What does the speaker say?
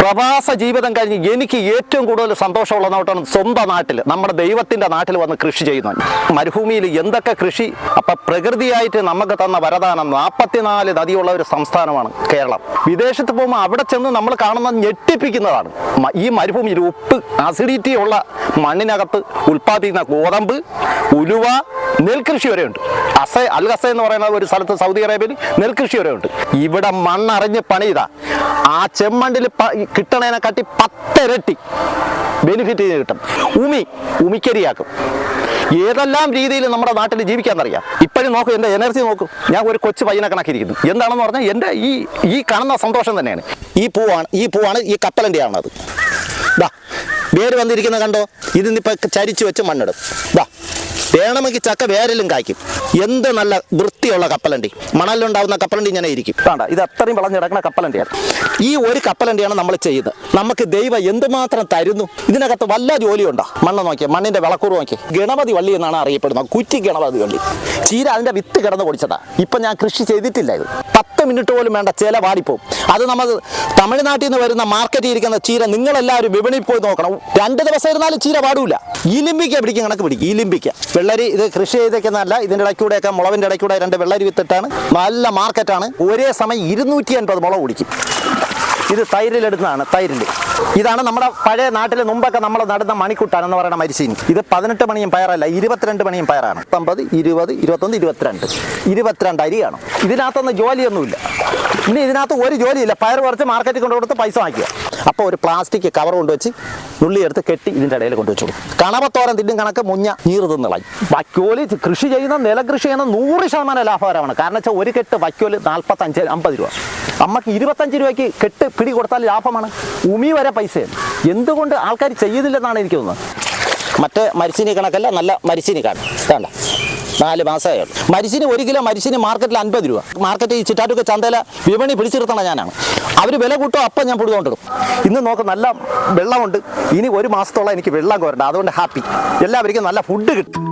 പ്രവാസ ജീവിതം കഴിഞ്ഞ് എനിക്ക് ഏറ്റവും കൂടുതൽ സന്തോഷമുള്ള നോട്ടാണ് സ്വന്തം നാട്ടിൽ, നമ്മുടെ ദൈവത്തിൻ്റെ നാട്ടിൽ വന്ന് കൃഷി ചെയ്യുന്നത്. മരുഭൂമിയിൽ എന്തൊക്കെ കൃഷി! അപ്പം പ്രകൃതിയായിട്ട് നമുക്ക് തന്ന വരദാനം 44 നദിയുള്ള ഒരു സംസ്ഥാനമാണ് കേരളം. വിദേശത്ത് പോകുമ്പോൾ അവിടെ ചെന്ന് നമ്മൾ കാണുന്നത് ഞെട്ടിപ്പിക്കുന്നതാണ്. ഈ മരുഭൂമിയിൽ ഉപ്പ് അസിഡിറ്റി ഉള്ള മണ്ണിനകത്ത് ഉൽപ്പാദിപ്പിക്കുന്ന ഗോതമ്പ്, ഉലുവ, നെൽകൃഷി വരെയുണ്ട്. അൽ ഗസ എന്ന് പറയുന്ന ഒരു സ്ഥലത്ത് സൗദി അറേബ്യയിൽ നെൽകൃഷി വരെയുണ്ട്. ഇവിടെ മണ്ണറിഞ്ഞ് പണിതാ ആ ചെമ്മണ്ണിൽ കിട്ടണതിനെ കാട്ടി 10 ഇരട്ടി ബെനിഫിറ്റ് കിട്ടും. ഉമിക്കരിയാക്കും. ഏതെല്ലാം രീതിയിൽ നമ്മുടെ നാട്ടിൽ ജീവിക്കാമെന്നറിയാം. ഇപ്പോഴും നോക്കൂ, എൻ്റെ എനർജി നോക്കൂ. ഞാൻ ഒരു കൊച്ചു പയ്യനെ കണക്കിരിക്കുന്നു. എന്താണെന്ന് പറഞ്ഞാൽ എൻ്റെ ഈ കാണുന്ന സന്തോഷം തന്നെയാണ്. ഈ പൂവാണ് ഈ കപ്പലണ്ടിയാണത്. ദാ വേര് വന്നിരിക്കുന്നത് കണ്ടോ? ഇതിന്നിപ്പോൾ ചരിച്ചു വെച്ച് മണ്ണിടും. ദാ വേണമെങ്കിൽ ചക്ക വേരിലും കായ്ക്കും. എന്ത് നല്ല വൃത്തിയുള്ള കപ്പലണ്ടി, മണലിലുണ്ടാകുന്ന കപ്പലണ്ടി ഇങ്ങനെ ഇരിക്കും. വേണ്ട, ഇത് അത്രയും വളഞ്ഞു കിടക്കുന്ന കപ്പലണ്ടിയാണ്. ഈ ഒരു കപ്പലണ്ടിയാണ് നമ്മൾ ചെയ്യുന്നത്. നമുക്ക് ദൈവം എന്തുമാത്രം തരുന്നു. ഇതിനകത്ത് വല്ല ജോലിയുണ്ടോ? മണ്ണ് നോക്കിയാൽ, മണ്ണിന്റെ വിളക്കൂറ് നോക്കിയാൽ. ഗണപതി വള്ളി എന്നാണ് അറിയപ്പെടുന്നത്. കുറ്റി ഗണപതി വള്ളി. ചീര അതിന്റെ വിത്ത് കിടന്ന് പൊടിച്ചതാ. ഇപ്പൊ ഞാൻ കൃഷി ചെയ്തിട്ടില്ല. ഇത് 10 മിനിറ്റ് പോലും വേണ്ട, ചില വാടിപ്പോവും. അത് നമ്മൾ തമിഴ്നാട്ടിൽ നിന്ന് വരുന്ന മാർക്കറ്റിൽ ഇരിക്കുന്ന ചീര നിങ്ങളെല്ലാവരും വിപണിയിൽ പോയി നോക്കണം. 2 ദിവസം ഇരുന്നാലും ചീര പാടൂല. ഇലിമ്പിക്ക പിടിക്കും, കണക്ക് പിടിക്കും. ഇലിമ്പിക്ക വെള്ളരി ഇത് കൃഷി ചെയ്തേക്കുന്നതല്ല. ഇതിൻ്റെ ഇടയ്ക്കൂടെയൊക്കെ മുളവിൻ്റെ ഇടയ്ക്കൂടെ 2 വെള്ളരി വിത്തിട്ടാണ്. നല്ല മാർക്കറ്റാണ്. ഒരേ സമയം 250 മുളക് പിടിക്കും. ഇത് തൈരിലെടുക്കുന്നതാണ്. തൈരിൻ്റെ ഇതാണ് നമ്മുടെ പഴയ നാട്ടിൽ മുമ്പൊക്കെ നമ്മൾ നടുന്ന മണിക്കുട്ടാൻ എന്ന് പറയുന്ന മരിച്ചീനി. ഇത് 18 മണിയും പയറല്ല, 22 മണിയും പയറാണ്. 19, 20, 21, 22 അരി കാണും. ഇതിനകത്തൊന്നും ജോലിയൊന്നുമില്ല. ഇനി ഇതിനകത്ത് ഒരു ജോലിയില്ല. പയർ കുറച്ച് മാർക്കറ്റിൽ കൊണ്ടുകൊടുത്ത് പൈസ വാങ്ങിക്കുക. അപ്പോൾ ഒരു പ്ലാസ്റ്റിക് കവർ കൊണ്ടുവച്ച് നുള്ളിയെടുത്ത് കെട്ടി ഇതിൻ്റെ ഇടയിൽ കൊണ്ടുവച്ചു കൊടുക്കും. കണവത്തോരൻ തിന്നും കണക്ക് മുഞ്ഞ നീറ് തിന്നളയും. വൈക്കോല് കൃഷി ചെയ്യുന്ന നെൽകൃഷി ചെയ്യുന്ന 100% ലാഭകരമാണ്. കാരണം വെച്ചാൽ ഒരു കെട്ട് വൈക്കോല് 45-50 രൂപ. നമുക്ക് 25 രൂപയ്ക്ക് കെട്ട് പിടി കൊടുത്താൽ ലാഭമാണ്. ഉമി വരെ പൈസയാണ്. എന്തുകൊണ്ട് ആൾക്കാർ ചെയ്യുന്നില്ലെന്നാണ് എനിക്ക് തോന്നുന്നത്. മറ്റേ മരിച്ചിനി കണക്കല്ല, നല്ല മരിച്ചിനി കാണും. വേണ്ട, 4 മാസമേ ഉള്ളൂ. മരിച്ചിന് 1 കിലോ മരിച്ചിന് മാർക്കറ്റിൽ 50 രൂപ. മാർക്കറ്റ് ഈ ചിറ്റാറ്റൊക്കെ ചന്തയില വിപണി പിടിച്ചിരുത്തണ ഞാനാണ്. അവർ വില കൂട്ടോ, അപ്പം ഞാൻ പൊടികൊണ്ടിടും. ഇന്ന് നോക്ക്, നല്ല വെള്ളമുണ്ട്. ഇനി 1 മാസത്തോളം എനിക്ക് വെള്ളം കോരണ്ട. അതുകൊണ്ട് ഹാപ്പി. എല്ലാവർക്കും നല്ല ഫുഡ് കിട്ടും.